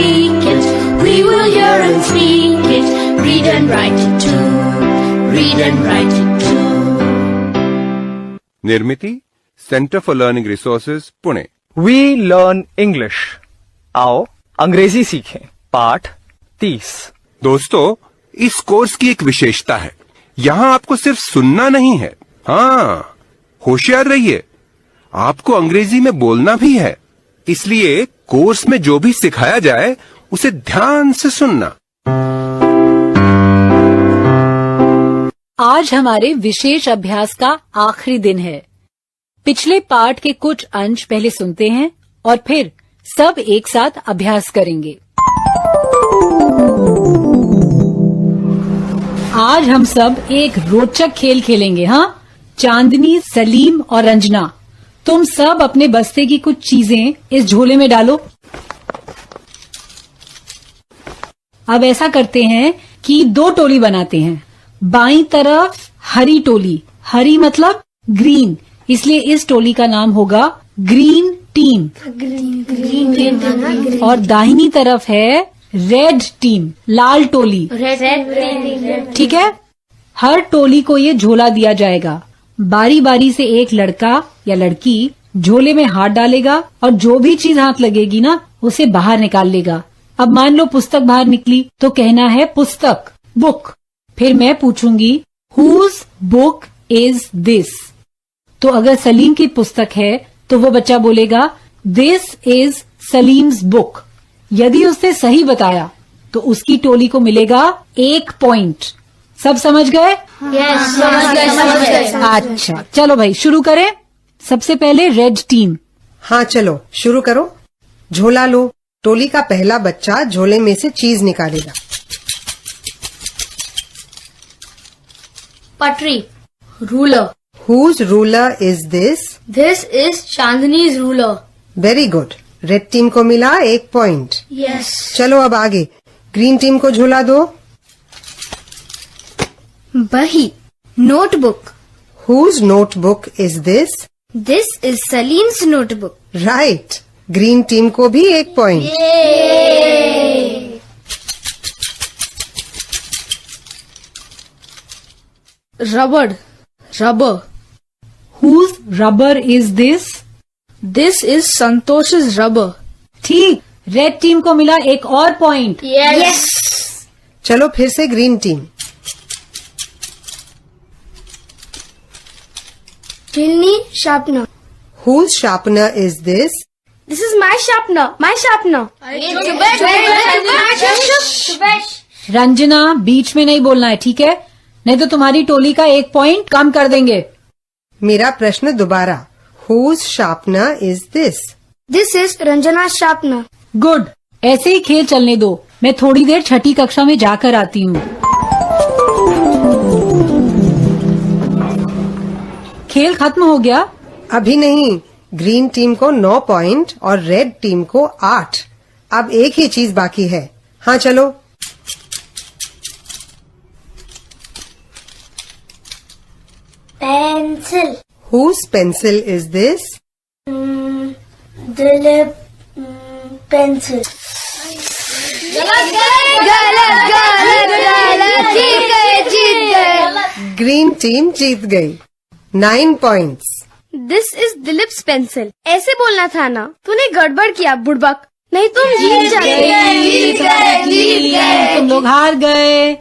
speak it. We will hear and speak it. Read and write it too. Read and write it too. Nirmiti centre for learning resources Pune. We learn English. आओ अंग्रेजी सीखें। पाठ 30। दोस्तों, इस course की एक विशेषता है, यहाँ आपको सिर्फ सुनना नहीं है, हाँ, होशियार रहिए, आपको अंग्रेजी में बोलना भी है। इसलिए कोर्स में जो भी सिखाया जाए उसे ध्यान से सुनना। आज हमारे विशेष अभ्यास का आखिरी दिन है। पिछले पाठ के कुछ अंश पहले सुनते हैं और फिर सब एक साथ अभ्यास करेंगे। आज हम सब एक रोचक खेल खेलेंगे। हाँ, चांदनी, सलीम और रंजना, तुम सब अपने बस्ते की कुछ चीजें इस झोले में डालो। अब ऐसा करते हैं कि दो टोली बनाते हैं। बाईं तरफ हरी टोली, हरी मतलब ग्रीन, इसलिए इस टोली का नाम होगा ग्रीन टीम। और दाहिनी तरफ है रेड टीम, लाल टोली। ठीक है, हर टोली को ये झोला दिया जाएगा। बारी बारी से एक लड़का या लड़की झोले में हाथ डालेगा और जो भी चीज हाथ लगेगी ना, उसे बाहर निकाल लेगा। अब मान लो पुस्तक बाहर निकली तो कहना है पुस्तक, बुक। फिर मैं पूछूंगी हुज बुक इज दिस। तो अगर सलीम की पुस्तक है तो वो बच्चा बोलेगा दिस इज सलीम्स बुक। यदि उसने सही बताया तो उसकी टोली को मिलेगा 1 पॉइंट। सब समझ गए? समझ गए। अच्छा, चलो भाई शुरू करें। सबसे पहले रेड टीम। हाँ चलो शुरू करो। झोला लो। टोली का पहला बच्चा झोले में से चीज निकालेगा। पटरी, ruler. Whose ruler is this? This is Chandni's ruler. Very good. Red team को मिला 1 पॉइंट। Yes. चलो अब आगे। ग्रीन टीम को झोला दो। बही, notebook. Whose notebook is this? This is Salim's notebook. Right. Green team को भी 1 point. Rubber, rubber. Whose rubber is this? This is Santosh's rubber. ठीक, रेड टीम को मिला एक और पॉइंट। Yes. चलो फिर से green team. Chilni, sharpener. Whose sharpener is this? This is my sharpener. My sharpener. Ranjana, बीच में नहीं बोलना है, ठीक है? नहीं तो तुम्हारी टोली का 1 पॉइंट कम कर देंगे। मेरा प्रश्न दोबारा। Whose sharpener is this? This is Ranjana's sharpener. Good, ऐसे ही खेल चलने दो। मैं थोड़ी देर छठी कक्षा में जाकर आती हूँ। खेल खत्म हो गया? अभी नहीं। ग्रीन टीम को 9 पॉइंट और रेड टीम को 8। अब एक ही चीज बाकी है। हाँ चलो। Pencil. Whose pencil is this? Dilip pencil. Green team जीत गई। 9 points. This is Dilip's pencil. ऐसे बोलना था ना, तूने गड़बड़ किया बुड़बक। नहीं तुम जीत गए। तुम लोग हार गए।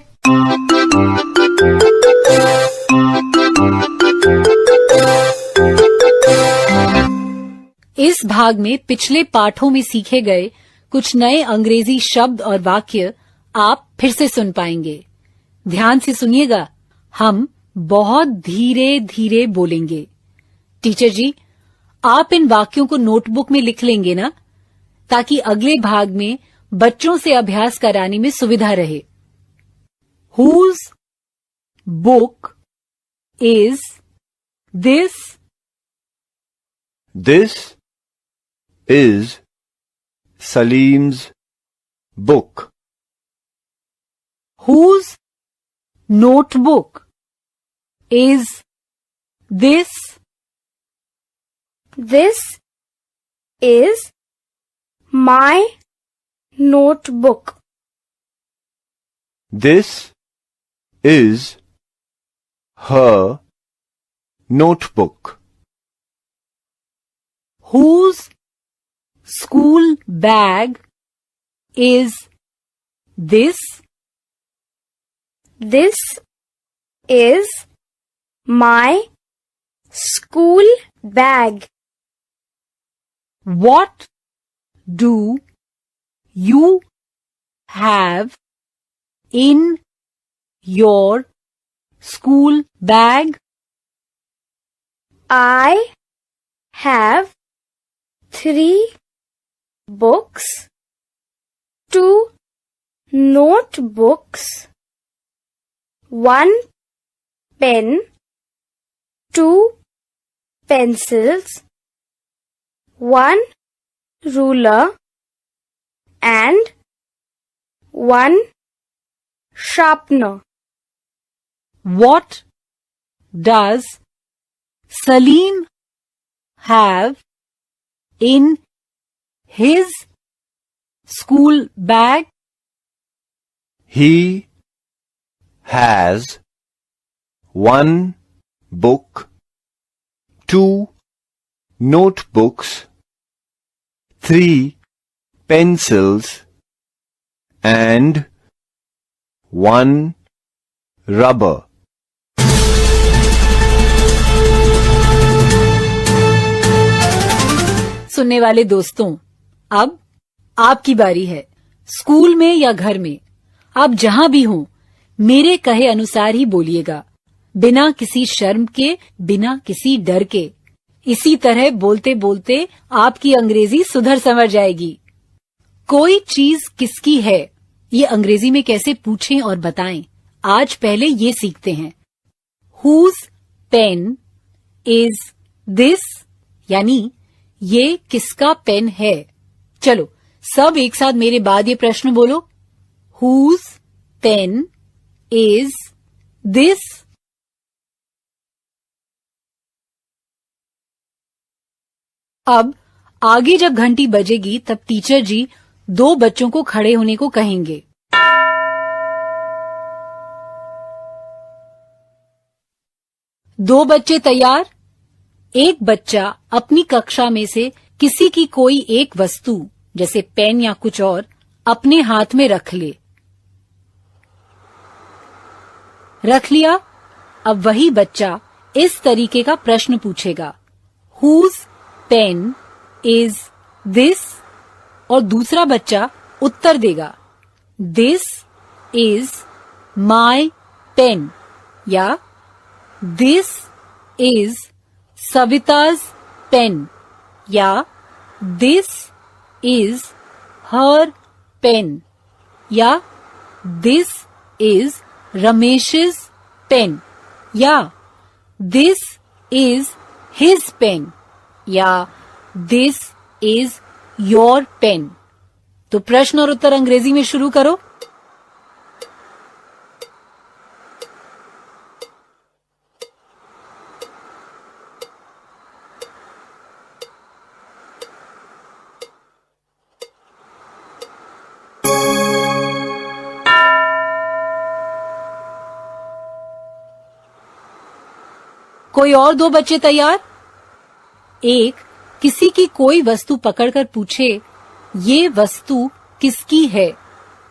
इस भाग में पिछले पाठों में सीखे गए कुछ नए अंग्रेजी शब्द और वाक्य आप फिर से सुन पाएंगे। ध्यान से सुनिएगा, हम बहुत धीरे धीरे बोलेंगे। टीचर जी, आप इन वाक्यों को नोटबुक में लिख लेंगे ना, ताकि अगले भाग में बच्चों से अभ्यास कराने में सुविधा रहे। Whose book is this? This is Salim's book. Whose notebook is this? This is my notebook. This is her notebook. Whose school bag is this? This is my school bag. What do you have in your school bag? I have 3 books, 2 notebooks, 1 pen, 2 pencils, 1 ruler, and 1 sharpener. What does Salim have in his school bag? He has 1 book, 2 notebooks, 3 pencils, and 1 rubber. सुनने वाले दोस्तों, अब आपकी बारी है। School में या घर में, आप जहां भी हों, मेरे कहे अनुसार ही बोलिएगा, बिना किसी शर्म के, बिना किसी डर के। इसी तरह बोलते बोलते आपकी अंग्रेजी सुधर संवर जाएगी। कोई चीज किसकी है, ये अंग्रेजी में कैसे पूछें और बताएं, आज पहले ये सीखते हैं। Whose pen is this? यानी ये किसका पेन है। चलो सब एक साथ मेरे बाद ये प्रश्न बोलो। Whose pen is this? अब आगे जब घंटी बजेगी तब टीचर जी 2 बच्चों को खड़े होने को कहेंगे। दो बच्चे तैयार। एक बच्चा अपनी कक्षा में से किसी की कोई एक वस्तु जैसे पेन या कुछ और अपने हाथ में रख ले। रख लिया। अब वही बच्चा इस तरीके का प्रश्न पूछेगा, Whose pen is this? और दूसरा बच्चा उत्तर देगा, This is my pen या This is Savita's pen या This is her pen या This is Ramesh's pen या This is his pen या This is your pen। तो प्रश्न और उत्तर अंग्रेजी में शुरू करो। कोई और 2 बच्चे तैयार। एक किसी की कोई वस्तु पकड़कर पूछे, ये वस्तु किसकी है,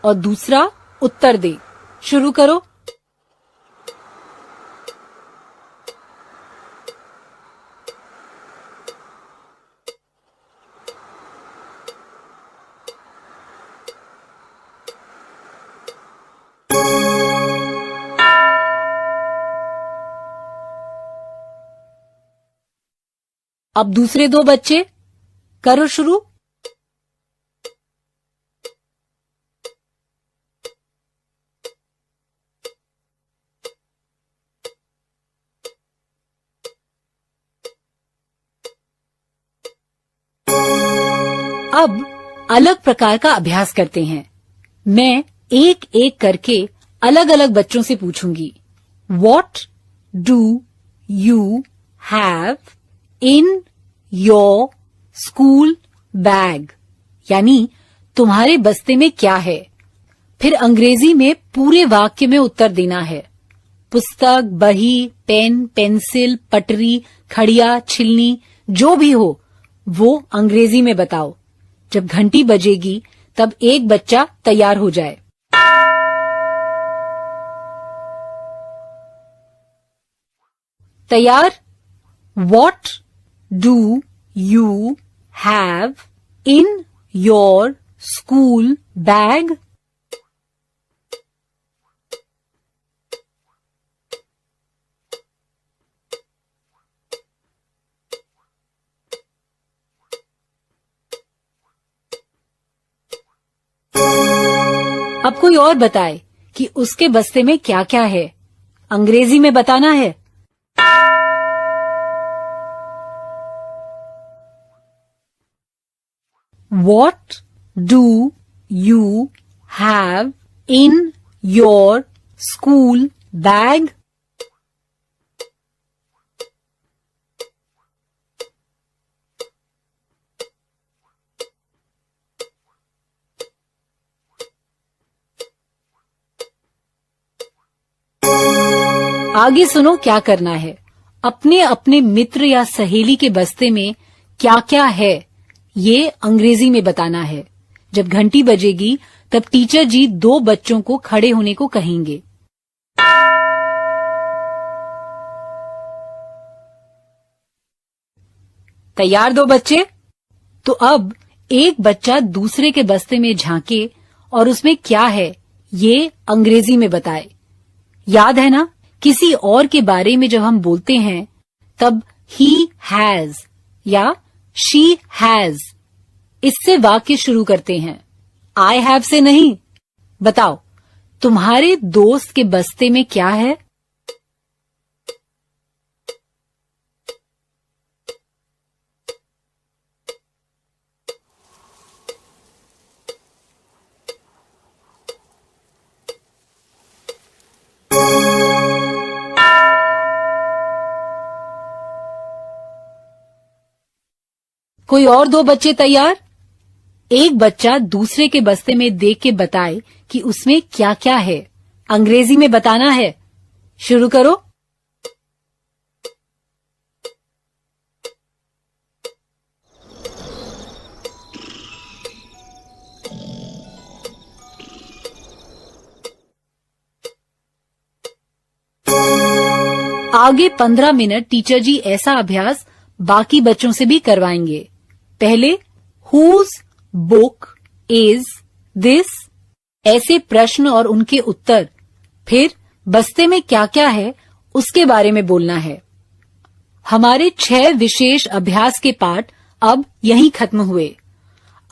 और दूसरा उत्तर दे। शुरू करो। अब दूसरे 2 बच्चे, करो शुरू। अब अलग प्रकार का अभ्यास करते हैं। मैं एक एक करके अलग अलग बच्चों से पूछूंगी, What do you have in your school bag? यानी तुम्हारे बस्ते में क्या है? फिर अंग्रेजी में पूरे वाक्य में उत्तर देना है। पुस्तक, बही, पेन, पेंसिल, पटरी, खड़िया, छिलनी, जो भी हो वो अंग्रेजी में बताओ। जब घंटी बजेगी तब एक बच्चा तैयार हो जाए। तैयार? What do you have in your school bag? अब कोई और बताए कि उसके बस्ते में क्या क्या है। अंग्रेजी में बताना है। What do you have in your school bag? आगे सुनो क्या करना है। अपने अपने मित्र या सहेली के बस्ते में क्या क्या है ये अंग्रेजी में बताना है। जब घंटी बजेगी तब टीचर जी 2 बच्चों को खड़े होने को कहेंगे। तैयार 2 बच्चे? तो अब एक बच्चा दूसरे के बस्ते में झांके और उसमें क्या है ये अंग्रेजी में बताए। याद है ना, किसी और के बारे में जब हम बोलते हैं तब he has या she has इससे वाक्य शुरू करते हैं, I have से नहीं। बताओ, तुम्हारे दोस्त के बस्ते में क्या है? कोई और 2 बच्चे तैयार? एक बच्चा दूसरे के बस्ते में देख के बताए कि उसमें क्या क्या है। अंग्रेजी में बताना है। शुरू करो। आगे 15 मिनट टीचर जी ऐसा अभ्यास बाकी बच्चों से भी करवाएंगे। पहले whose book is this? ऐसे प्रश्न और उनके उत्तर। फिर बस्ते में क्या क्या है उसके बारे में बोलना है। हमारे 6 विशेष अभ्यास के पाठ अब यहीं खत्म हुए।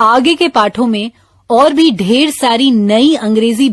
आगे के पाठों में और भी ढेर सारी नई अंग्रेजी